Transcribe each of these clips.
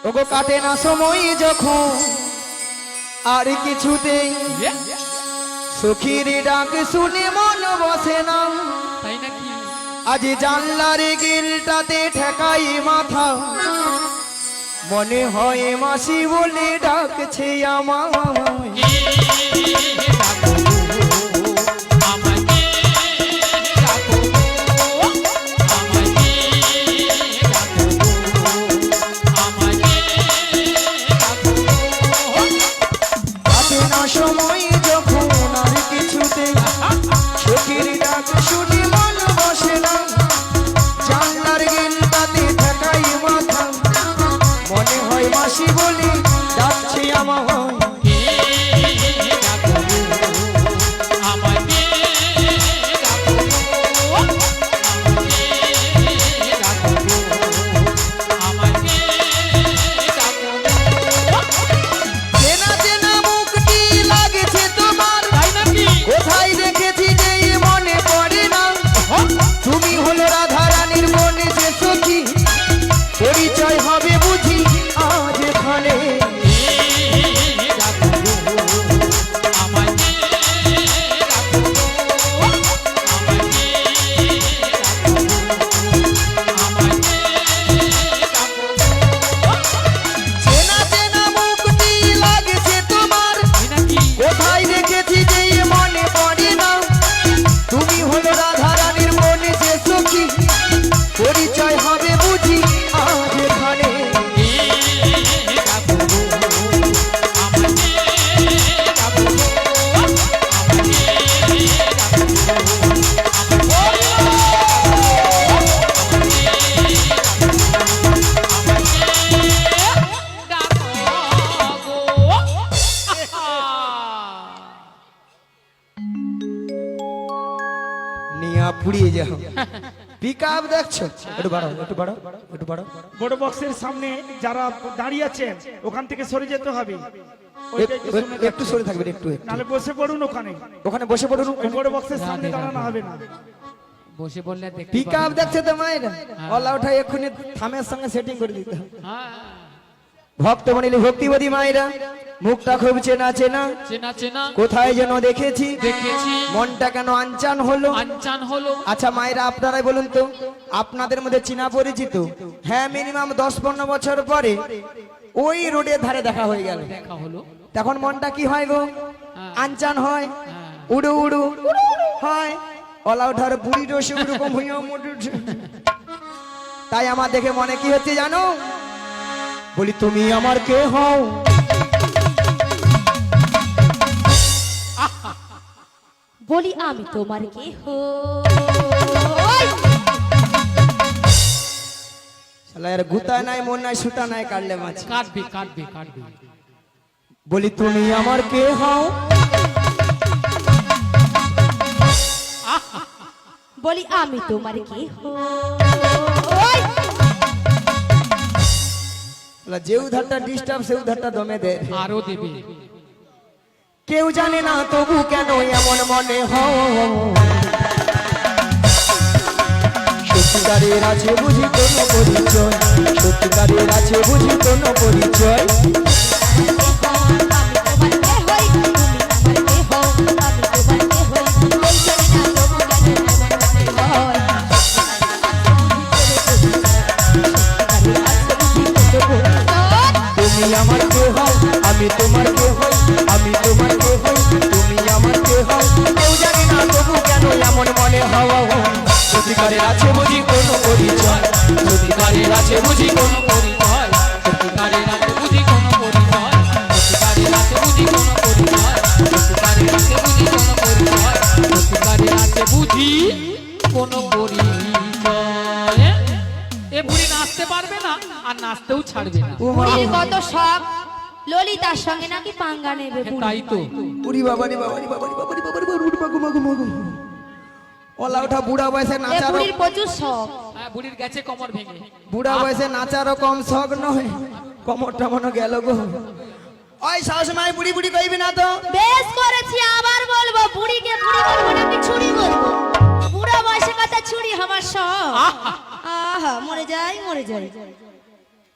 ওগো কাটে না সময় যখন আর কিছুতেই সখীর ডাক শুনে মন বসে না, তাই নাকি? আজ জানলার গিলটাতে ঠেকাই মাথা, মনে হয় মাসি বলে ডাকছে আমায়। সময় যখন আর কিছুতে সখীর ডাক শুনে মন বসে না, জানলার গিলটাতে ঠেকাই মাথা, মনে হয় মাসি বলে ডাকছে আমায়। পরিচয় হবে বুঝি আজ এখানে, চেনা চেনা মুখটি লাগছে তোমার, কোথায় দেখেছি যে মনে পড়ে না, তুমি হলো রাধা রানীর মনে যে সখী, পরিচয় হবে বুঝি আজ এখানে। নিয়া পুড়িয়ে যাও, পিকআপ দেখছো, একটু বাড়াও, একটু বাড়াও, একটু বাড়াও। বড় বক্সের সামনে যারা দাঁড়িয়ে আছেন ওখান থেকে সরে যেতে হবে, একটু সরে থাকবেন, একটু একটু। নাহলে বসে পড়ুন ওখানে, ওখানে বসে পড়ুন। ওই বড় বক্সের সামনে দাঁড়ানো হবে না। বসে বললে দেখতে পিকআপ দেখছে তো মায়েরা, অলা উঠাই এক্ষুনি থামের সঙ্গে সেটিং করে দিতে হবে। হ্যাঁ, ভক্তমণি ভক্তিবতী মায়েরা, মুখটা খুব চেনা চেনা, চেনা চেনা কোথায় যেন দেখেছি, দেখেছি, মনটা কেন আনচান হলো। আনচান হলো। আচ্ছা মায়েরা, আপনারাই বলুন তো, আপনাদের মধ্যে চিনা পরিচিত? হ্যাঁ, মিনিমাম 10-15 বছর পরে ওই রোডের ধারে দেখা হয়ে গেল, দেখা হলো, তখন মনটা কি হয় গো? আনচান হয়, উড়ু উড়ু হয়, অলা ওঠার বুড়ি রসে ওরকম ভুঁইয়া মোটু। তাই আমার দেখে মনে কি হচ্ছে জানো? বলি তুমি আমার কে হও? বলি আমি তোমার কে হই? শালা এর গুতা নাই, মন নাই, সুতা নাই, কাটলে মাছ। কাটবে কাটবে কাটবে। বলি তুমি আমার কে হও? বলি আমি তোমার কে হই? যে উধারটা ডিস্টার্ব সে উধারটা দমে দে, আরো দেবে। কেউ জানে না তবু কেন এমন মনে হয়, সত্যিকারের আছে বুঝি কোনো পরিচয়, সত্যিকারের আছে বুঝি কোনো পরিচয়। তুমি আমার কে হও? আমি তোমার কে হই? আমি তোমার কে হই? তুমি আমার কে হও? কেউ জানে না তবু কেন এমন মনে হওয়া। সত্যিকারের আছে বুঝি কোনো পরিচয়, সত্যিকারের আছে বুঝি কোনো পরিচয়, সত্যিকারের আছে বুঝি কোনো পরিচয়, সত্যিকারের আছে বুঝি কোনো পরিচয়, সত্যিকারের আছে বুঝি কোনো পরিচয়, সত্যিকারের আছে বুঝি কোনো পরিচয়। এ বুড়ি নাচতে পারবে না আর নাচতেও ছাড়বে না। বুড়ির কত শখ, ললিতার সঙ্গে নাকি পাঙ্গা নেবে বুড়ি। তাই তো। উরি বাবারি বাবারি বাবারি বাবারি বাবারি বাবারি মাগো মাগো মাগো। ওলা ওঠা বুড়া বয়সে এ নাচার, বুড়ির প্রচুর শখ। হ্যাঁ, বুড়ির গেছে কোমর ভেঙে। বুড়া বয়সে নাচারও কম শখ নয়, কোমরটা মনে গেল গো। ওই সবসময় বুড়ি বুড়ি কইবি না তো। বেশ করেছি, আবার বলবো বুড়িকে বুড়ি বলবো নাকি ছুরি বলবো? বুড়া বয়সে কথা ছুরি আমার শখ। আহা, মরে যাই মরে যাই।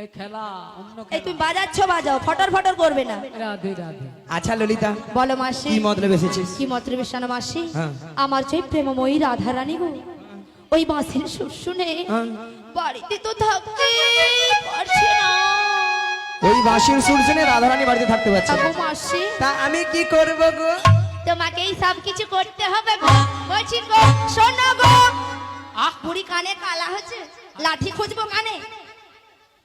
এই খেলা অন্য এই তুমি বাজাচ্ছ বাজাও, ফটর ফটর করবে না। রাধে রাধে। আচ্ছা ললিতা, বলো মাসি, কি মতলব এসেছিস? কি মতলবে শোনো মাসি। হ্যাঁ। আমার যে প্রেমময়ী রাধারানী গো, ওই বাঁশির সুর শুনে হ্যাঁ। বাড়িতে তো থাকতে পারছে না। ওই বাঁশির সুর শুনে রাধারানী বাড়িতে থাকতে পারছে না। গো মাসি, তা আমি কি করব গো? তোমাকেই সব কিছু করতে হবে গো। বলছি গো, শোনো গো, আহ বুড়ি কানে কালা হচ্ছে, লাঠি খুঁজবো কানে।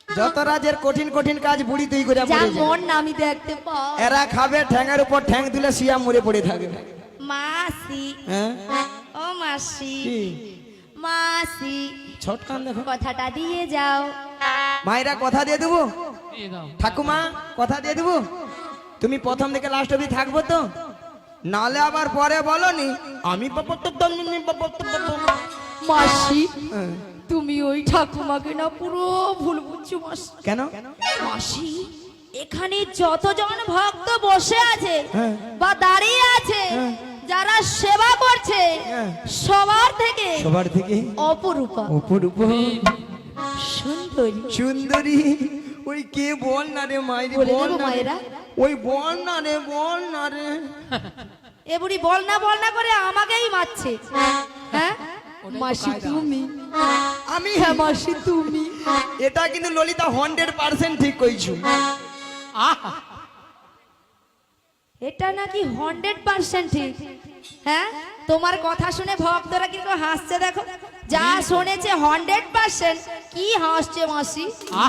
যত রাজের কঠিন কঠিন কাজ বুড়ি তুই করে যা পড়ে যা। মন না আমি দেখতে পাও। এরা খাবে ঠ্যাঙের উপর ঠ্যাং দিলে শিয়া মরে পড়ে থাকবে। মাসি, হ্যাঁ ও মাসি, কি মাসি, ছোট কান দেখো। কথাটা দিয়ে যাও। মায়েরা কথা দিয়ে দেবো? দিয়ে দাও। ঠাকুমা কথা দিয়ে দেবো? তুমি প্রথম থেকে লাস্ট অবধি থাকবো তো? নালে আবার পরে বলনি আমি মাসি, তুমি ওই ঠাকুমাকে না পুরো ভুল বুঝছো মাসি। কেন? মাসি, এখানে যতজন ভক্ত বসে আছে হ্যাঁ। বা দাঁড়িয়ে আছে, যারা সেবা করছে, হ্যাঁ। সবার থেকে সবার থেকে অপরূপা, অপরূপ সুন্দরী। সুন্দরী। ওই কে বল না রে মায়ের, বলে বল দেবো না রে। মায়েরা? ওই বল না রে, বল না রে। এ বুড়ি বল না করে আমাকেই মারছে। হ্যাঁ মাসি তুমি, আমি হ্যাঁ মাসি তুমি। এটা কিন্তু ললিতা 100% ঠিক কইছো। আহ এটা নাকি 100% ঠিক। হ্যাঁ, তোমার কথা শুনে ভক্তরা কিন্তু হাসছে, দেখো। যা শুনেছে 100%, কি হাসছে মাসি?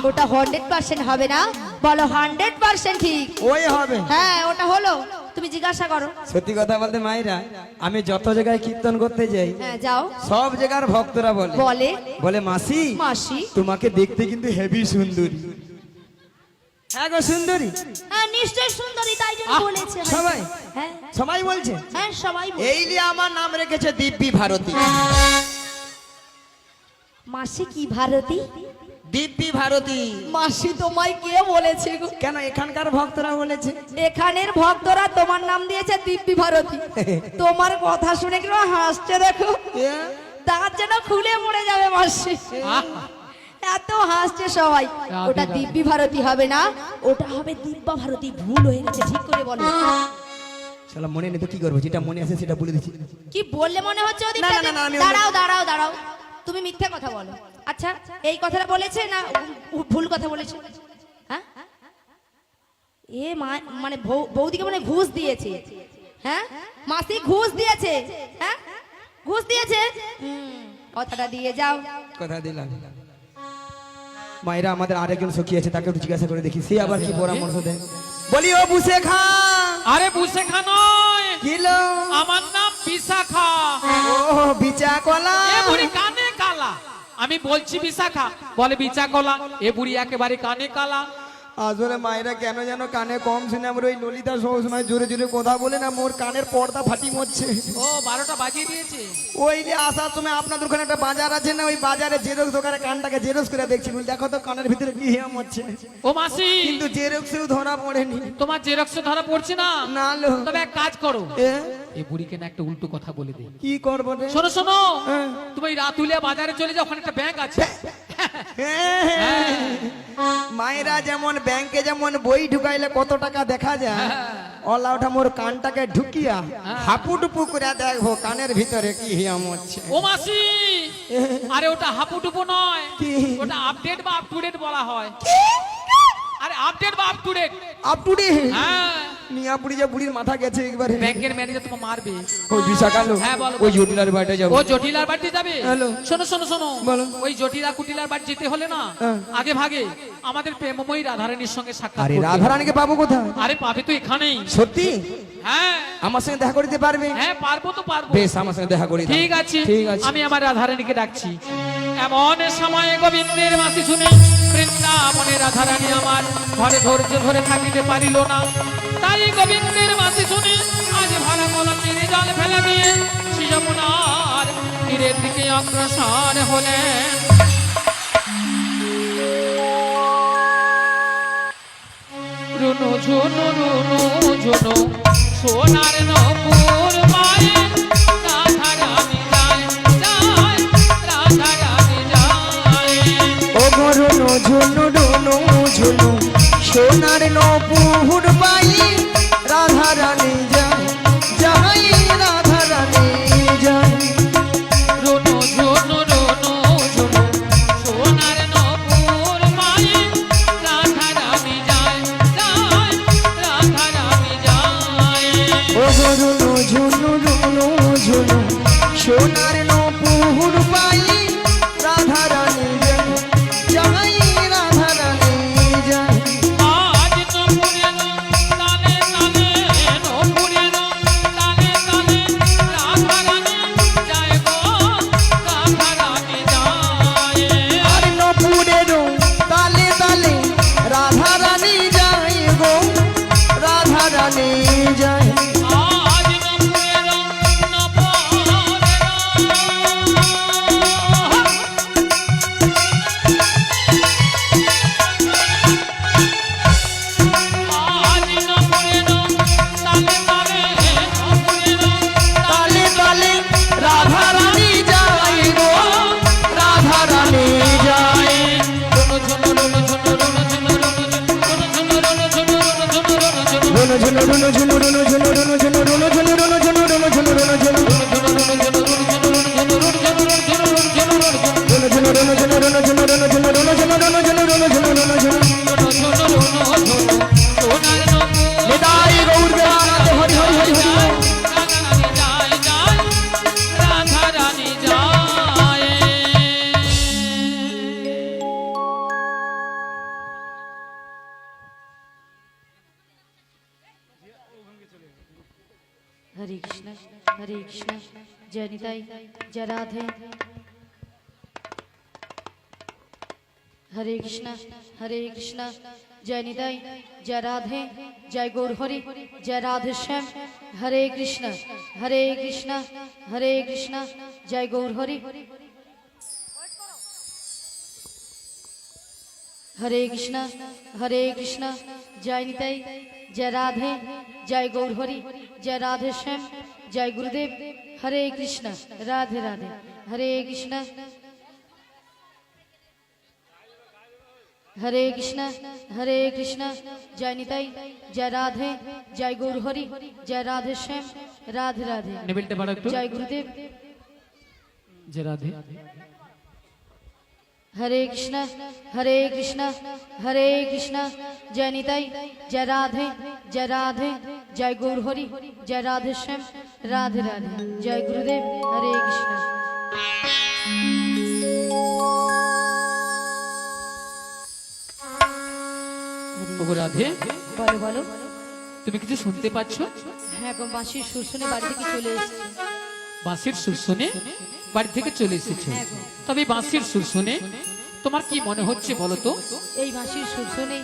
ওটা 100% হবে না, বলো 100% ঠিক। ওই হবে। হ্যাঁ ওটা হলো, তুমি জিজ্ঞাসা করো। সত্যি কথা বলতে মায়েরা, আমি যত জায়গায় কীর্তন করতে যাই, হ্যাঁ যাও, সব জায়গার ভক্তরা বলে বলে বলে মাসি মাসি, তোমাকে দেখতে কিন্তু হেভি সুন্দরী। হ্যাঁ গো সুন্দরী, হ্যাঁ নিশ্চয় সুন্দরী, তাই জন্য বলেছে। সবাই হ্যাঁ সবাই বলছে। হ্যাঁ সবাই বলে। এই নিয়ে আমার নাম রেখেছে দিব্যি ভারতী। মাসি কি ভারতী? দিব্যি ভারতী। মাসি তোমায় কে বলেছে গো? কেন এখানকার ভক্তরা বলেছে? এখানের ভক্তরা তোমার নাম দিয়েছে দিব্যি ভারতী। তোমার কথা শুনে কি হাসছে, দেখো। এ, তার যেন খুলে পড়ে যাবে মাসি, আহ এত হাসছে সবাই। রাধে ওটা রাধে। দিব্যি ভারতী হবে না, ওটা হবে দিব্যা ভারতী। ভুল হয়ে গেছে, ঠিক করে বলো। শালা মনে নেই তো কি করবো, যেটা মনে আছে সেটা বলে দিচ্ছি। কি বললে মনে হচ্ছে ওদিক না, না, থেকে? না, আমি দাঁড়াও দাঁড়াও দাঁড়াও, তুমি মিথ্যা কথা বলো। আচ্ছা, এই কথাটা বলেছে না ভুল কথা বলেছে? হ্যাঁ, এ মানে বৌদিকে মানে ঘুষ দিয়েছে। হ্যাঁ মাসি ঘুষ দিয়েছে। হ্যাঁ ঘুষ দিয়েছে। কথাটা দিয়ে যাও। কথা দিলাম। মায়েরা আমাদের আরেকজন সখী আছে, তাকে একটু জিজ্ঞাসা করে দেখি সে আবার কি পরামর্শ দেয়। বলি ও বুসে খা। আরে বুঝে নয়, কিলো আমার নাম বিশাখা। ও বিচা কলা। এ বুড়ি কানে কালা, আমি বলছি বিশাখা, বলে বিচা কলা। এ বুড়ি একেবারে কানে কালা। আসলে মায়েরা কেন যেন কানে কম শুনে, আমার ওই ললিতা সবসময় জোরে জোরে কথা বলে না, মোর কানের পর্দা ফাটি মরছে। ও 12টা বাজিয়ে দিয়েছে। ওই যে আসার সময় আপনাদের ওখানে একটা বাজার আছে না, ওই বাজারে জেরক্স দোকানে কানটাকে জেরক্স করে দেখছি, দেখো তো কানের ভিতরে কি হিয়াম হচ্ছে। ও মাসি, কিন্তু জেরক্সেও ধরা পড়েনি। তোমার জেরক্স ধরা পড়ছে না? না লো। তবে এক কাজ করো, এ, এই বুড়িকে না একটা উল্টো কথা বলে দে। কি করবো রে? শোনো শোনো, হ্যাঁ। তুমি রাতুলিয়া বাজারে চলে যাও, ওখানে একটা ব্যাংক আছে। হ্যাঁ। মায়েরা যেমন ব্যাংকে যেমন বই ঢুকাইলে কত টাকা দেখা যায়, ওলা ওটা মোর কানটাকে ঢুকিয়া হাপুডুপু করে দেখবো কানের ভিতরে কি হিয়াম হচ্ছে। ও মাসি, আরে ওটা হাপুডুপু নয়, কি? ওটা আপডেট বা আপ টু ডেট বলা হয়। আরে আপডেট বা up to date. Up to day. হ্যাঁ, মিয়া বুড়ি যে বুড়ির মাথা গেছে একবারে। ব্যাংকের ম্যানেজার তোমাকে মারবে। ওই বিশাখালো। হ্যাঁ, বলো। ওই জটিলার বাড়িতে যাবো। ও জটিলার বাড়িতে যাবে? হ্যালো। শোনো শোনো শোনো, বলো। ওই জটিলা কুটিলার বাড়ি যেতে হলে না, হ্যাঁ। আগে ভাগে আমাদের প্রেমময়ী রাধারানীর সঙ্গে সাক্ষাৎ আরে করতে হবে। রাধারানীকে পাবো কোথায়? আরে পাবে তো এখানেই। সত্যি হ্যাঁ আমার সঙ্গে দেখা করতে পারবে? হ্যাঁ, পারবো তো পারবো। বেশ, আমার সঙ্গে দেখা করি। ঠিক আছে, ঠিক আছে। আমি আমার রাধারানীকে ডাকছি। এমন সময় গোবিন্দের মাসি শুনে বৃন্দাবনে রাধারানী আমার ঘরে ধৈর্য ধরে থাকিতে পারিল না। তাই গোবিন্দের মাসি শুনে আজ ভরা কলমের জল ফেলে দিয়ে শিশপুনার তীরের দিকে অগ্রসর হলেন। রুনু ঝুনু রুনু ঝুনু সোনার নপুর মায়ে রাধারানী যায় যায়, রাধারানী যায়। ও গরুনো ঝুনু ডুনু ঝুনু সোনার নপুর পাই রাধা রানী যায় যাই রাধা রানী যায় রোনো ঝুনু রোনো ঝুনু সোনার নপুর মায়ে রাধা রানী যায় যায় রাধা রানী যায় ও ঝুনু ঝুনু রুনু ঝুনু সোনার নপুর পাই রাধা রানী যায় যাই রাধা রানী যায় আজ নপুরের তালে তালে নপুরের তালে তালে রাধা রানী যায় গো রাধা রানী যায় আর নপুরের তালে তালে রাধা রানী যায় গো রাধা রানী যায় আজ নপুরের আজ নপুরের তালে তালে নপুরের তালে তালে রাধা রানী যায় গো রাধা রানী যায় রুনু ঝুনু রুনু ঝুনু রুনু ঝুনু রুনু ঝুনু রুনু ঝুনু রুনু ঝুনু রুনু ঝুনু রুনু ঝুনু রুনু ঝুনু রুনু ঝুনু রুনু ঝুনু রুনু ঝুনু রুনু ঝুনু রুনু ঝুনু রুনু ঝুনু রুনু ঝুনু নিতাই গৌর প্রেমানন্দে হরি হরি হরি হরি हरे कृष्ण जय निताई जय राधे हरे कृष्ण जय निताई जय राधे जय गौर हरि जय राधे श्याम हरे कृष्ण जय गौर हरि हरे कृष्ण जय निताई जय राधे जय गौर हरि जय राधे श्याम जय गुरुदेव हरे कृष्ण राधे राधे हरे कृष्ण जय निताई जय राधे जय गौर हरि जय राधे श्याम राधे राधे নিবিলটা বাড়া একটু जय गुरुदेव জয় রাধে हरे कृष्ण जय निताई जय राधे जय गौर हरि जय राधे श्याम राधे राधे जय गुरुदेव हरे कृष्ण ওগো রাধে বলো বলো তুমি কিছু শুনতে পাচ্ছ হ্যাঁ গো বাঁশির সুর শুনে বাড়ি থেকে চলে এসেছি বাঁশির সুর শুনে বাড়ি থেকে চলে এসেছো হ্যাঁ গো। তবে এই বাঁশির সুর শুনে তোমার কি মনে হচ্ছে বলো তো এই বাঁশির সুর শুনে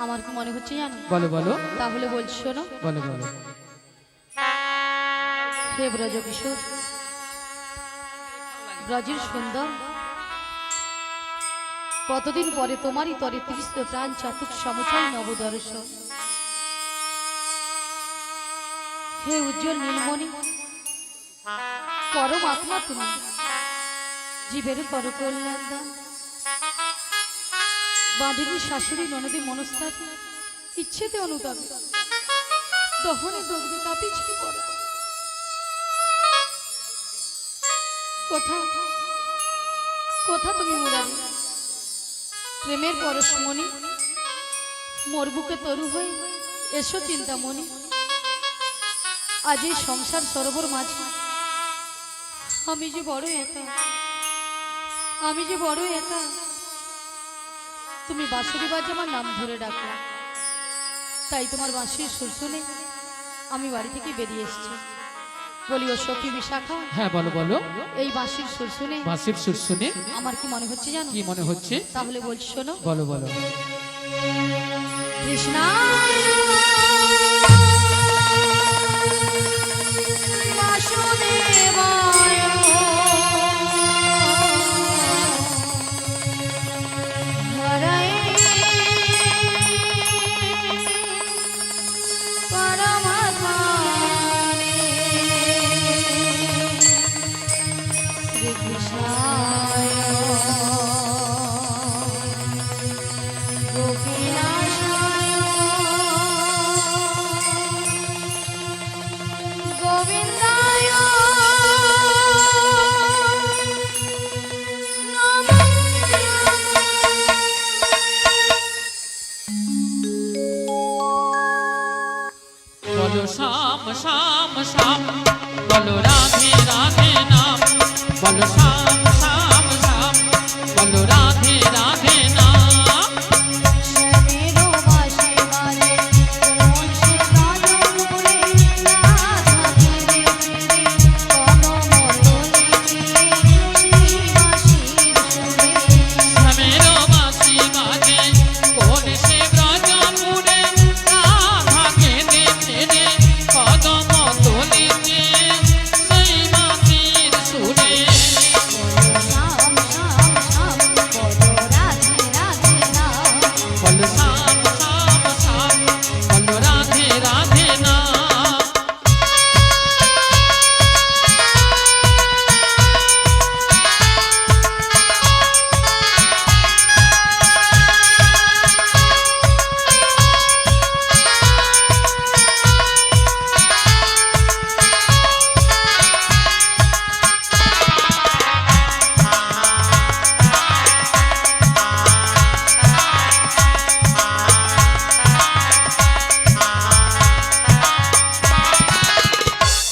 আমার কি মনে হচ্ছে জানো বলো বলো তাহলে বলছি শোনো বলো বলো হে ব্রজ কিশোর ব্রজের সুন্দর কতদিন পরে তোমারই তরে তৃষ্ণ প্রাণ চাতুক সমচাই নবদর্শন হে উজ্জ্বল নীলমণি পরম আত্মা তুমি জীবের পর কল্যাণ দান বাঁধিনী শাশুড়ি ননদী মনস্তাপ ইচ্ছেতে অনুতাপে দহনে দগ্ধে কাঁপিছি পড়ে কোথা কোথা তুমি মুরারি প্রেমের পরশমণি মোর বুকে তরু হয়ে এসো চিন্তামণি আজ এই সংসার সরোবর মাঝে আমি যে বড় একা তুমি বাঁশির বাজে আমার নাম ধরে ডাকো তাই তোমার বাঁশির সুর শুনে আমি বাড়ি থেকে বেরিয়ে এসেছি বলি ও সখী বিশাখা হ্যাঁ বলো বলো এই বাঁশির সুর শুনে বাঁশির সুর শুনে আমার কি মনে হচ্ছে জানো কি মনে হচ্ছে তাহলে বলছি শোনো বলো বলো কৃষ্ণ বাসুদেবায় হরে পরমাত্মনে শ্রীকৃষ্ণায় গোপী বলো শ্যাম শ্যাম শ্যাম বলো রাধে রাধে নাম বলো শ্যাম শ্যাম শ্যাম বলো রাধে রাধে নাম শ্যামেরো বাঁশি বাজে কোন সে কাজল করে রাধা ধীরে ধীরে কদম তলে সেই বাঁশির সুরে শ্যামেরো বাঁশি বাজে কোন সে ব্রজপুরে রাধা কেঁদে ফেরে কদম তলিতে সেই বাঁশির সুরে শ্যাম শ্যাম শ্যাম বলো রাধে রাধে নাম বলো শ্যাম শ্যাম শ্যাম বলো রাধে রাধে নাম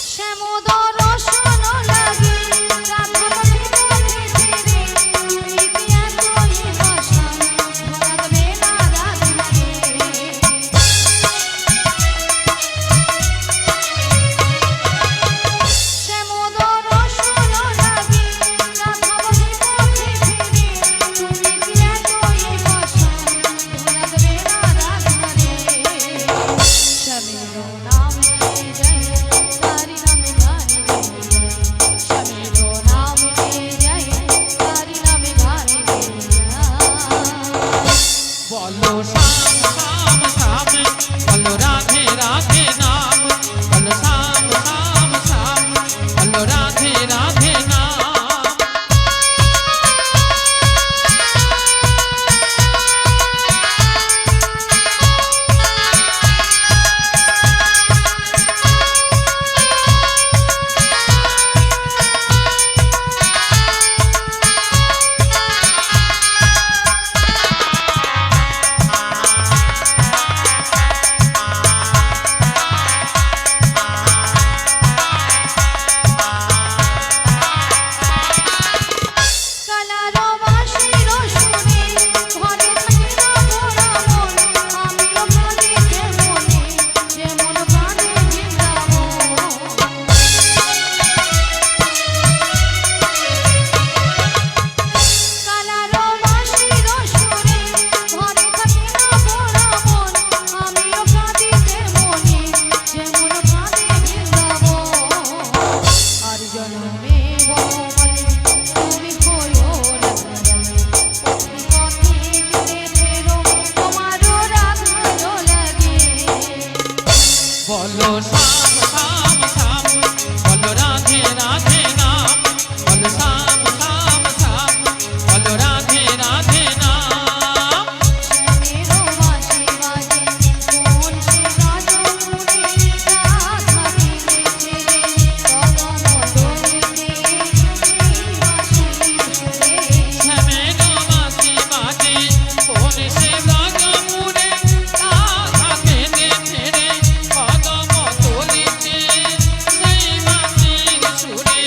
শ্যামোদর রসন লাগে রাধা পথে ছেড়ে তুমি কি এতই পাষাণ ধরাবে না রাধারে শ্যামোদর রসন লাগে রাধা পথে ছেড়ে তুমি কি এতই পাষাণ ধরাবে না রাধারে শ্যামেরো নাম কে জয় তারি নামে গান শ্যামেরো নাম কে জয় তারি নামে গান বলো শ্যাম শ্যাম শ্যাম বলো রাধে রাধে নাম বলো শ্যাম শ্যাম শ্যাম বলো রাধে রাধে নাম কালারো বাঁশির সুরে ঘরে থাকি না মোরা মন আমিও কাঁদিতে মনে যেমন কাঁদে বৃন্দাবন কালারো বাঁশির সুরে ঘরে থাকি না মোরা মন আমিও কাঁদিতে মনে যেমন কাঁদে বৃন্দাবন আর জন্মে ভগবানে তুমি হইও রাধারানী পথে গেলে ফেরো তোমারও রাধারো লাগে বলো শ্যাম শ্যাম শ্যাম বলো রাধে রাধে নাম বলো শ্যাম শ্যাম শ্যাম বলো রাধে রাধে নাম শ্যামেরো বাঁশি বাজে কোন সে কাজল করে রাধা ধীরে ধীরে কদম তলিতে সেই বাঁশির সুরে শ্যামেরো বাঁশি বাজে কোন সে ব্রজপুরে রাধা কেঁদে ফেরে কদম তলিতে সেই বাঁশির সুরে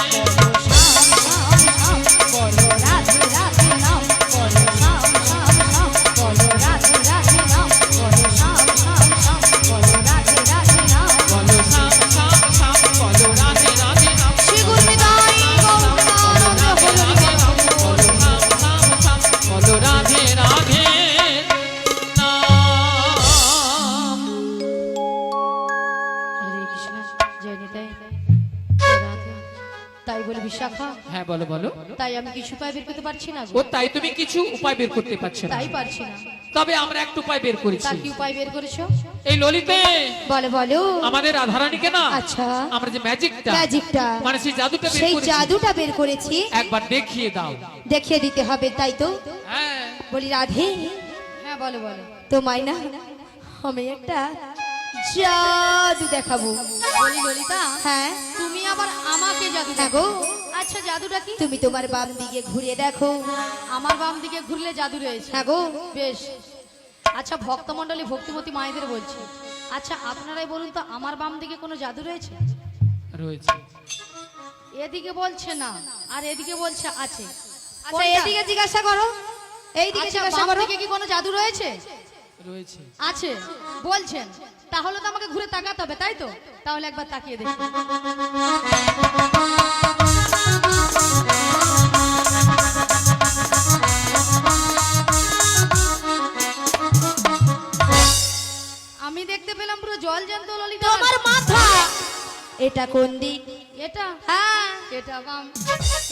বলো শ্যাম শ্যাম শ্যাম বলো রাধে রাধে নাম বলো শ্যাম শ্যাম শ্যাম বলো রাধে রাধে নাম বলো শ্যাম শ্যাম শ্যাম বলো রাধে রাধে নাম বলো শ্যাম শ্যাম শ্যাম বলো রাধে রাধে নাম শ্রী গুরু নিতাই গৌরানন্দ হরি বলো শ্যাম শ্যাম শ্যাম বলো রাধে রাধে নাম হরে কৃষ্ণ জয় নিতাই জয় রাধে। তাই বলে বিশাখা হ্যাঁ বলো বলো তাই আমি কিছু উপায় বের করতে পারছি না ও তাই তুমি কিছু উপায় বের করতে পারছো না তাই পারছি না তবে আমরা একটা উপায় বের তা করেছি কি উপায় বের করেছো এই ললিতে বলো বলো আমাদের রাধারানীকে না আচ্ছা আমরা যে ম্যাজিকটা ম্যাজিকটা মানে সেই জাদুটা বের সেই করেছি জাদুটা বের করেছি একবার দেখিয়ে দাও দেখিয়ে দিতে হবে তাই তো হ্যাঁ বলি রাধে হ্যাঁ বলো বলো তোমায় না আমি একটা জাদু দেখাবো বলি ললিতা হ্যাঁ তুমি আবার আমাকে জাদু হ্যাঁ দেখো গো আচ্ছা জাদুটা কি তুমি তোমার বাম দিকে ঘুরে দেখো আমার বাম দিকে ঘুরলে জাদু রয়েছে হ্যাঁ গো বেশ আচ্ছা ভক্তমণ্ডলী ভক্তিমতী মায়েদের বলছি আচ্ছা আপনারাই বলুন তো আমার বাম দিকে কোনো জাদু রয়েছে? রয়েছে। এদিকে বলছে না আর এদিকে বলছে আছে। আচ্ছা কোনটা? এদিকে জিজ্ঞাসা করো, এইদিকে আচ্ছা, জিজ্ঞাসা বাম করো। দিকে কি কোনো জাদু রয়েছে? রয়েছে। আছে বলছেন, তাহলে তো আমাকে ঘুরে তাকাতে হবে তাই তো? তাহলে একবার তাকিয়ে দেখি। আমি দেখতে পেলাম পুরো জল জ্যান্ত ললিতা। তোমার মাথা এটা কোন দিক? এটা হ্যাঁ এটা বাম।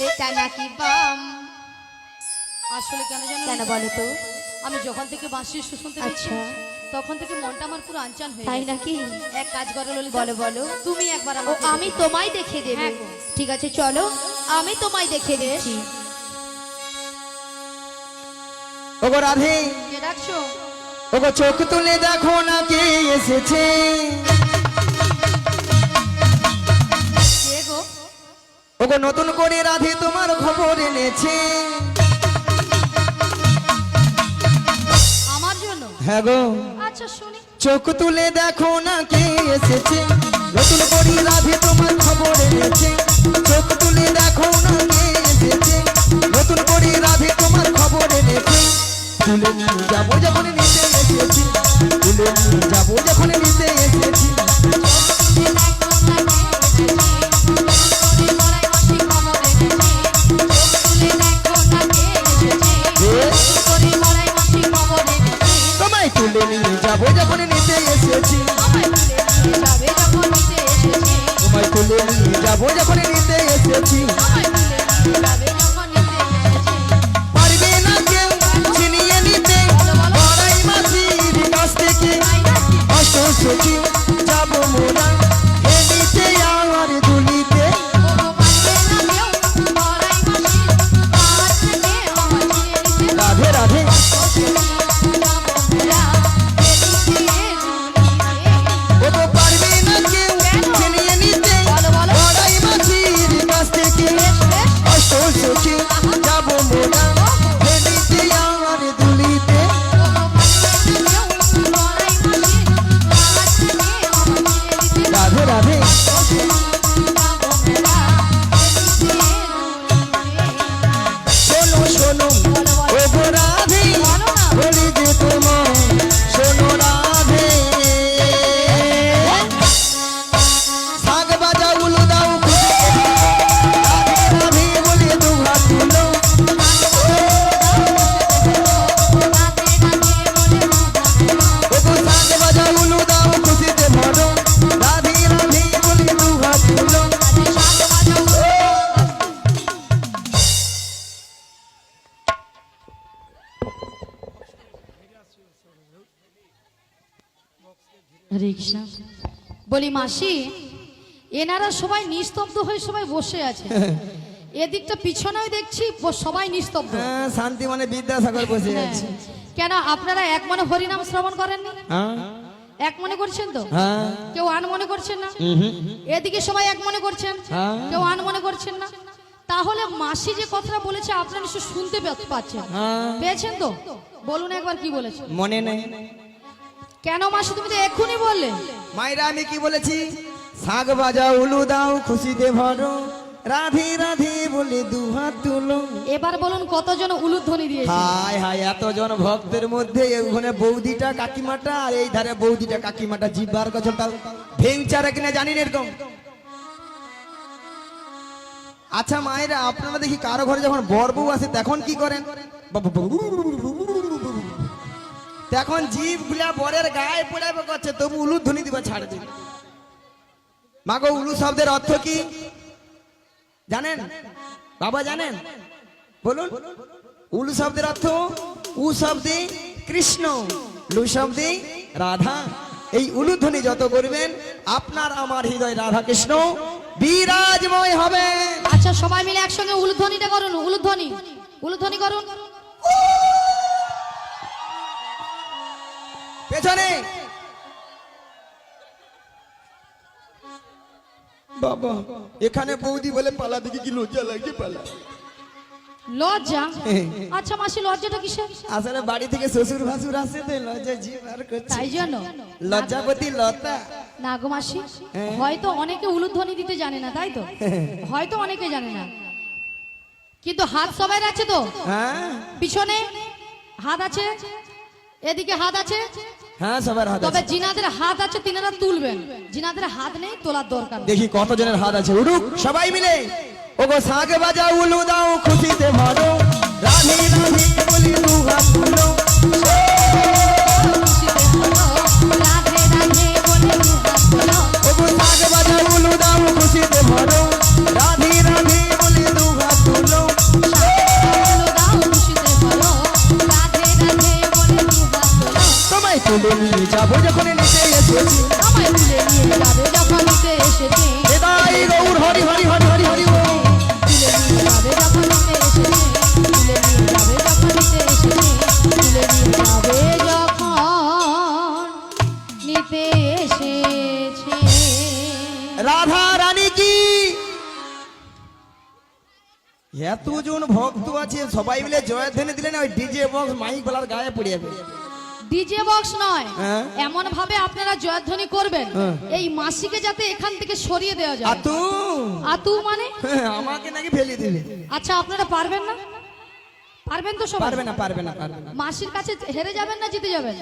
এটা নাকি বাম? আসলে কেন জানো কেন ললিতা? বলো তো? আমি যখন থেকে বাঁশির সুর শুনতে পেয়েছি আচ্ছা। তখন থেকে মনটা আমার পুরো আনচান হয়ে তাই গেছে। নাকি? এক কাজ করো ললিতা, বলো বলো। তুমি একবার ও আমাকে আমি দেখো। তোমায় দেখে দেব। হ্যাঁ গো। ঠিক আছে চলো, আমি তোমায় দেখে দিচ্ছি। ওগো রাধে, কে ডাকছো? ওগো চোখ তুলে দেখো না কে এসেছে। কে গো? ওগো নতুন করে রাধে তোমার খবর এনেছে। আমার জন্য? হ্যাঁ গো, আচ্ছা শুনি। চোখ তুলে দেখো না কে এসেছে, নতুন করে রাধে তোমার খবর এনেছে। চোখ তুলে দেখো না কে এসেছে, নতুন করে রাধে তোমার খবর এনেছে। তুলে নিয়ে যাবো যখন নিতে এসেছি, তুলে নিয়ে যাবো যখন নিতে এসেছি। তোমায় তুলে নিয়ে যাবো যখন নিতে এসেছি, তোমায় তুলে নিয়ে যাবো যখন নিতে এসেছি। পারবে না কেউ ছিনিয়ে নিতে বড়াই মাসির কাছ থেকে। অষ্ট সখী যাবো মোরা এ নিতে আমার দুলিতে। রাধে রাধে, ও তো পারবে না কেউ ছিনিয়ে নিতে বড়াই মাসির কাছ থেকে। অষ্ট সখী যাবো মোরা এ নিতে আমার দুলিতে। রাধে রাধে, শোনো শোনো ও গো রাধে, বলি যে তোমার শোনো রাধে। শাক বাজা উলু দাও খুশি রাধে রাধে বলে দুহাত তুলো। ও গো শাক বাজা উলু দাও খুশিতে ভরো, রাধে রাধে বলে দুহাত তুলো। রিকশা বলি মাসি, এনারা সবাই নিস্তব্ধ হয়ে সবাই বসে আছে। এদিকটা পিছনেও দেখছি সবাই নিস্তব্ধ। হ্যাঁ, শান্তি মানে বিদ্যাসাগর বসে হ্যাঁ। আছে। কেন আপনারা এক মনে হরিনাম শ্রবণ করেননি? হ্যাঁ এক মনে করছেন তো? হ্যাঁ, কেউ আন মনে করছেন না? এদিকে সবাই এক মনে করছেন, হ্যাঁ। কেউ আন মনে করছেন না। তাহলে মাসি যে কথাটা বলেছে আপনারা নিশ্চয় শুনতে পাচ্ছেন, হ্যাঁ। পেয়েছেন তো? বলুন একবার কি বলেছে। মনে নেই কেন মাসি তুমি তো এক্ষুনি বললে? মাইরা আমি কি বলেছি? শাক বাজা উলু দাও খুশিতে ভরো, রাধে রাধে বলে দুহাত তুলো। এবার বলুন কতজন উলুধ্বনি দিয়েছে? হায় হায়, এতজন ভক্তের মধ্যে ওখানে বৌদিটা কাকিমাটা আর এই ধারে বৌদিটা কাকিমাটা জিব্বার কচলটা ভেংচারা কিনা জানি না এরকম। আচ্ছা মায়েরা, আপনারা দেখি কারো ঘরে যখন বর বউ আসে তখন কি করেন? তখন জিভ গুলা বরের গায়ে পড়াবে করছে, তবু উলু ধ্বনি দিবা ছাড় দিবে। মাগো, উলু শব্দের অর্থ কি জানেন? বাবা জানেন? বলুন। উলু শব্দের অর্থ উ শব্দে কৃষ্ণ, লু শব্দে রাধা। এই উলু ধ্বনি যত করবেন আপনার আমার হৃদয় রাধা কৃষ্ণ বিরাজময় হবে। আচ্ছা সবাই মিলে একসঙ্গে উলুধ্বনিটা করুন। উলুধ্বনি, উলুধ্বনি করুন। পেছনে বাবা, এখানে বৌদি বলে পালা, দেখি কি লজ্জা লাগে পালা। লজ্জা? আচ্ছা মাসি, লজ্জাটা কিসের? আসলে বাড়ি থেকে শ্বশুর ভাসুর আসে তো লজ্জা জিভ আর করছে, তাই জন্য? লজ্জাপতি লতা। না গো মাসি, হয়তো অনেকে উলুধ্বনি দিতে জানে না, তাই তো? হয়তো অনেকে জানে না, কিন্তু হাত সবাই আছে তো? হ্যাঁ পিছনে হাত আছে, এদিকে হাত আছে, হ্যাঁ সবার হাত তবে আছে। জিনাদের হাত আছে তিনারা তুলবেন, জিনাদের হাত নেই, তোলার দরকার নেই। দেখি কতজনের হাত আছে, উঠুক সবাই মিলে। ওগো শাঁখ বাজাও উলু দাও খুশিতে ভরো, রাধে রাধে বলি দু হাত তুলো। খুশিতে বলো, রাধে রাধে বলে দু হাত তোলো। ওগো শাঁখ বাজাও উলু দাও খুশিতে ভরো, রাধে রাধে বলি দু হাত তুলো। বলো দাও খুশিতে বলো, রাধে রাধে বলে দু হাত তোলো। তোমায় তুলে নিয়ে যাবো যখন নিতে এসেছি, আমায় তুলে নিয়ে যাবে যখন নিতে এসেছি, হৃদয় গৌর হরি হরি হরি হরি হরি বল। তুলে নিয়ে যাবে যখন নিতে এসেছি, তুলে নিয়ে যাবে যখন নিতে এসেছি, তুলে নিয়ে যাবে যখন নিতে এসেছি। রাধা রানী কি এতজন ভক্ত আছে, সবাই মিলে জয়ধ্বনি দিলেন, ওই ডিজে বক্স মাইক বলার গায়ে পড়ে যাবে। ডিজে বক্স নয়, হ্যাঁ। এমন ভাবে আপনারা জয়ধ্বনি করবেন হ্যাঁ। এই মাসিকে যাতে এখান থেকে সরিয়ে দেওয়া যায়। আতু আতু মানে? আমাকে নাকি ফেলে দিবে। আচ্ছা আপনারা পারবেন না? পারবেন তো সবাই? পারবে না পারবে না পারবে না। মাসির কাছে হেরে যাবেন না জিতে যাবেন?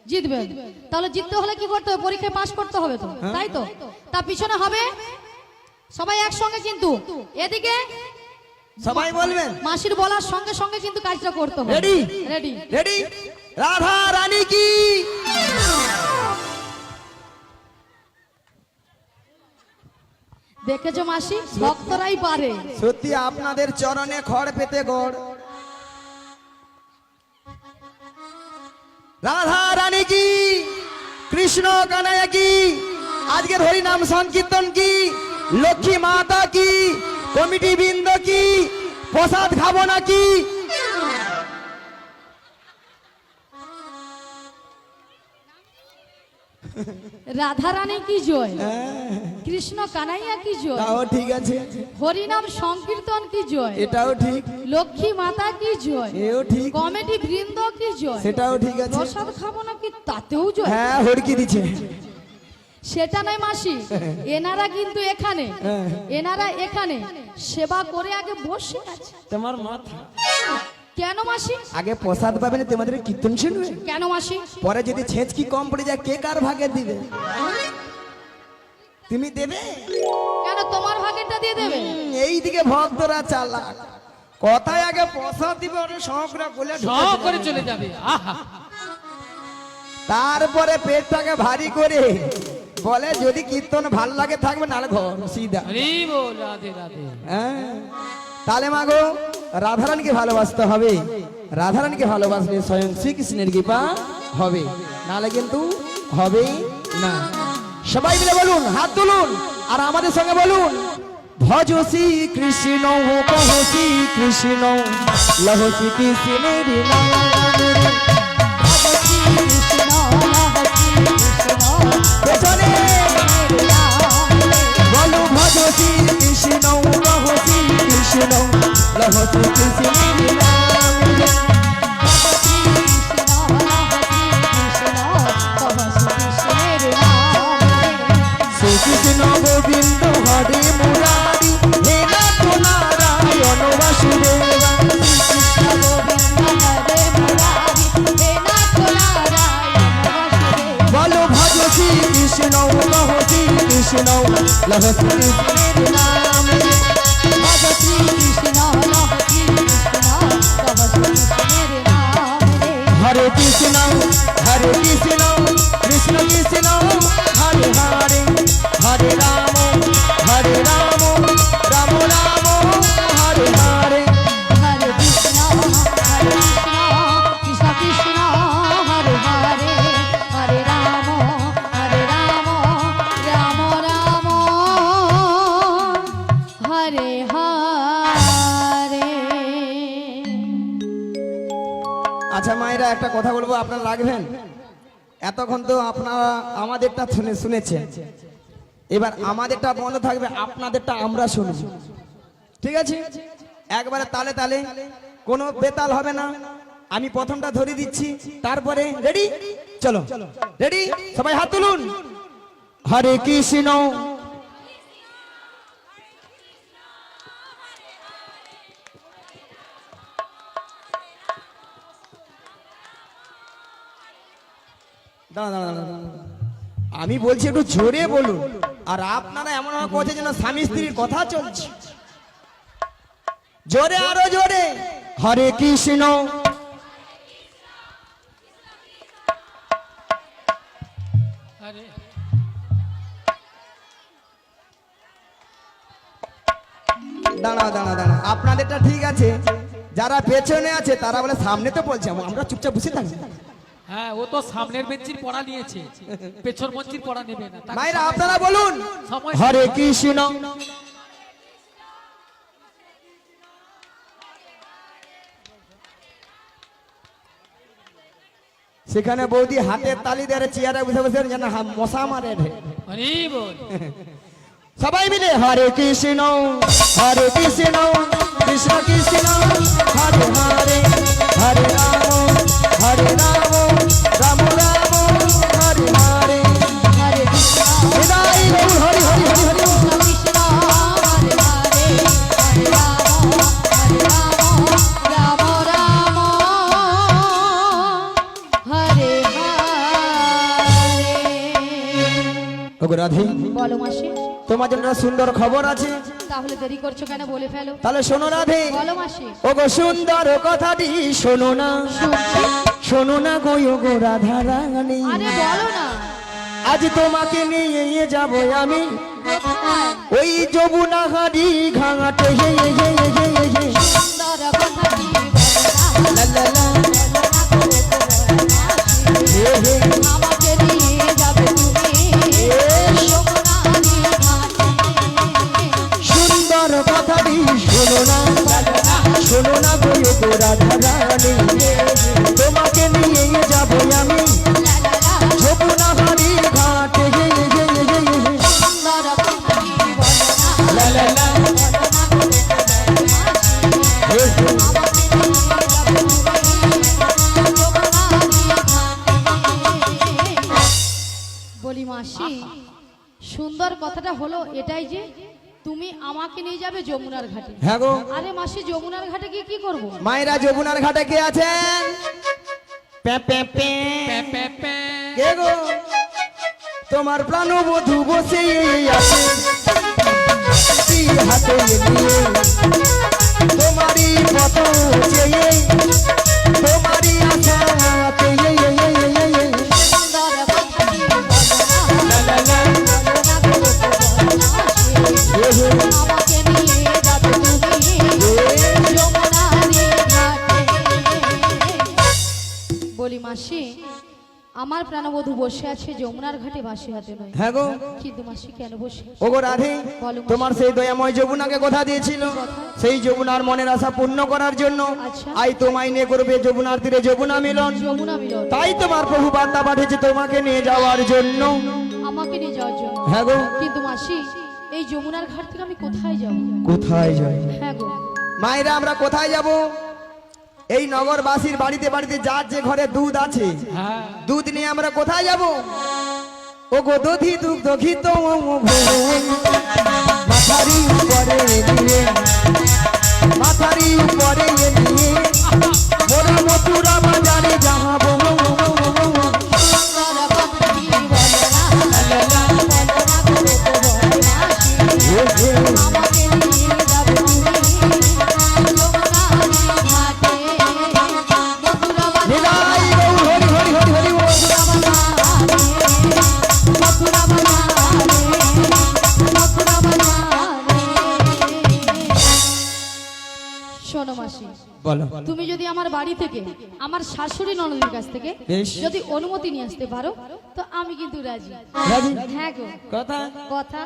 জিতবেন। তাহলে জিততে হলে কি করতে হবে? পরীক্ষায় পাশ করতে হবে তো, তাই তো? তা পিছনে হবে সবাই একসঙ্গে, কিন্তু এদিকে সবাই বলবেন মাসির বলার সঙ্গে সঙ্গে কিন্তু কাজটা করতে হবে। Ready ready? Ready. Radha Rani কি দেখেছো মাসি, ভক্তরাই পারে। সত্যি আপনাদের চরণে খড় পেতে গড়। রাধা রানী কি, কৃষ্ণ কানাইয়া কি, আজকের হরি নাম সংকীর্তন কি, লক্ষ্মী মাতা কি, কমিটি বৃন্দ কি, প্রসাদ খাবো নাকি? রাধা রানী কি জয়, কৃষ্ণ কানাইয়া কি জয়, তাও ঠিক আছে, হরিনাম সংকীর্তন কি জয়, এটাও ঠিক, লক্ষ্মী মাতা কি জয়, এও ঠিক, কমেডি বৃন্দ কি জয়, সেটাও ঠিক আছে। প্রসাদ খাবো নাকি তাতেও জয়। হ্যাঁ হড়কি দিচ্ছে। সেটা নয় মাসি, এনারা কিন্তু এখানে, এনারা এখানে সেবা করে আগে বসে আছে। তোমার মাথা কেন মাসি? আগে প্রসাদ পাবে না, তোমাদের কীর্তন শুনবে, কেন মাসি? পরে যদি ছেঁচকি কম পড়ে যায় কে কার ভাগে দিবে? তুমি দেবে? কেন তোমার ভাগেরটা দিয়ে দেবে? এইদিকে ভক্তরা চালাক, কথায় আগে প্রসাদ দিবে, ওরা শখরা বলে সব করে চলে যাবে। আহা, তারপরে পেটটাকে ভারী করে বলে যদি কীর্তন ভাল লাগে থাকবে, নাহলে ঘর সিধা। হরি বল, রাধে রাধে। হ্যাঁ, তাহলে মাগো রাধারানীকে ভালোবাসতে হবে, রাধারানীকে ভালোবাসলে স্বয়ং শ্রীকৃষ্ণের কৃপা হবে, নাহলে কিন্তু হবে না। সবাই মিলে বলুন, হাত তুলুন আর আমাদের সঙ্গে বলুন, ভজ শ্রী কৃষ্ণ কহ শ্রী কৃষ্ণ লহ শ্রী কৃষ্ণের নাম। ভজ শ্রী কৃষ্ণ, লহ শ্রী কৃষ্ণ, পেছনে বলো, ভজ শ্রী কৃষ্ণ কহ শ্রী কৃষ্ণ লহ শ্রী কৃষ্ণের নাম। ভজ শ্রী কৃষ্ণ, লহ শ্রী কৃষ্ণ, কহ শ্রী কৃষ্ণের নাম। শ্রীকৃষ্ণ গোবিন্দ হরে মুরারি, হে নাথ নারায়ণ বাসুদেবা। কৃষ্ণ গোবিন্দ হরে মুরারি, হে নাথ নারায়ণ বাসুদেব। বলো ভজ শ্রী কৃষ্ণ কহ শ্রী কৃষ্ণ লহ শ্রী কৃষ্ণের নাম। ভজ শ্রী কৃষ্ণ, লহ শ্রী কৃষ্ণ, কহ শ্রী কৃষ্ণের নাম রে। হরে কৃষ্ণ কৃষ্ণ কৃষ্ণ হরে হরে, হরে রাম রাম রাম হরে হরে। হরে কৃষ্ণ কৃষ্ণ কৃষ্ণ হরে হরে, হরে রাম রাম রাম হরে হরে। আচ্ছা মায়েরা, একটা কথা বলবো, আপনারা রাখবেন। এতক্ষণ তো আপনারা আমাদেরটা শুনেছেন, এবার আমাদেরটা বন্ধ থাকবে, আপনাদেরটা আমরা শুনব, ঠিক আছে? একবারে তালে তালে, কোনো বেতাল হবে না। আমি প্রথমটা ধরে দিচ্ছি, তারপরে রেডি, চলো রেডি, সবাই হাত তুলুন। হরে কৃষ্ণ দাঁড়া দাঁড়া দাঁড়া, আমি বলছি একটু জোরে বলুন, আর আপনারা এমন ভাবে করছে যেন স্বামী স্ত্রীর কথা চলছে। জোরে, আরো জোরে। হরে কৃষ্ণ আরে দাঁড়া দাঁড়া দাঁড়া, আপনাদেরটা ঠিক আছে, যারা পেছনে আছে তারা বলে সামনে তো বলছে, আমরা চুপচাপ বসে থাকি। হ্যাঁ, ও তো সামনের বেঞ্চির পড়া নিয়েছে, পেছন মঞ্চির পড়া নেবে না। তাকে মায়েরা সময়- আপনারা বলুন সময়- হরে কৃষ্ণ। সেখানে বৌদি হাতের তালি দেয়, চেয়ারে বসে বসে যেন মশা মারে রে। হরি বল। সবাই মিলে হরে কৃষ্ণ কৃষ্ণ কৃষ্ণ হরে হরে, হরে রাম রাম রাম হরে হরে। হরে কৃষ্ণ হৃদয় গৌর হরি হরি হরি হরি। কৃষ্ণ হরে হরে, হরে রাম রাম রাম হরে হরে। ওগো রাধে, বলো মাসি, তোমার জন্য একটা সুন্দর খবর আছে, তাহলে দেরি করছো কেন, বলে ফেলো। তাহলে শোনো রাধে। বলো মাসি। ওগো সুন্দর কথাটি শোনো না, শুনছি। শোনো না গো ওগো রাধা রানী, আরে বলো না। আজ তোমাকে নিয়ে যাব আমি কোথায়? ওই যমুনা হাড়ি ঘাটে। সুন্দর কথাটি বলো না। লা লা লা, হে হে, আমাকে নিয়ে যাবে তুমি যমুনার ঘাটে। সুন্দর কথাটি শোনো না, শোনো না গো ওগো রাধা রানী, তোমাকে নিয়ে যাব আমি লা লা লা। যমুনা হাড়ি ঘাটে। সুন্দর কথাটি বলো না। লা লা লা, বলো না গো মাসি। হে হে, আমাকে নিয়ে যাবে তুমি যমুনার ঘাটে। বলি মাসি, সুন্দর কথাটা হলো এটাই যে তুমি আমাকে নিয়ে যাবে যমুনার ঘাটে। হ্যাঁ গো আরে মাসি, যমুনার ঘাটে গিয়ে কি করব? মায়েরা, যমুনার ঘাটে কে আছেন? প্যা প্যা প্যা। প্যা প্যা প্যা। কে গো? তোমার প্রাণবধূ বসে আছে স্ত্রী হাতে নিয়ে, তোমারই পথ চেয়ে, তোমারই আশাতে। সুন্দর কথাটি বলো না। লা লা লা, বলো না গো মাসি। হে হে, আমাকে নিয়ে যাবে তুমি যমুনার ঘাটে। বলি মাসি, আমার প্রাণবধূ বসে আছে যমুনার ঘাটে বাসি হাতে নয়। হ্যাঁ গো কিন্তু মাসি কেন বসে? ওগো রাধে, বলো মাসি। তোমার সেই দয়াময় যমুনাকে কথা দিয়েছিল, সেই যমুনার মনের আশা পূর্ণ করার জন্য আচ্ছা। আই তোমায় নিয়ে করবে যমুনার তীরে যমুনা মিলন। যমুনা মিলন তাই তোমার প্রভু বার্তা পাঠিয়েছে তোমাকে নিয়ে যাওয়ার জন্য। আমাকে নিয়ে যাওয়ার জন্য। হ্যাঁ গো, কিন্তু মাসি, এই যমুনার ঘাট থেকে আমি কোথায় যাব? কোথায় যাই? হ্যাঁ গো, মায়েরা, আমরা কোথায় যাব? এই নগরবাসীর বাড়িতে বাড়িতে যার যে ঘরে দুধ আছে, হ্যাঁ, দুধ নিয়ে আমরা কোথায় যাব? ও গো দধি দুগ্ধ ঘিত মাথারি উপরে নিয়ে, মাথারি উপরে নিয়ে মোরা মথুরা বাজারে যাবো। সুন্দর কথাটি বলো না। বলো না গো মাসি। আমাকে নিয়ে যাবে তুমি যমুনার ঘাটে। মথুরা নিলাই গৌ হরি হরি হরি হরি বল। মথুরা শোনো মাসি, বলো। তুমি যদি আমার বাড়ি থেকে আমার শাশুড়ি ননদের কাছ থেকে বেশ। যদি অনুমতি নিয়ে আসতে পারো তো আমি কিন্তু রাজি। রাজি? হ্যাঁ গো, কথা কথা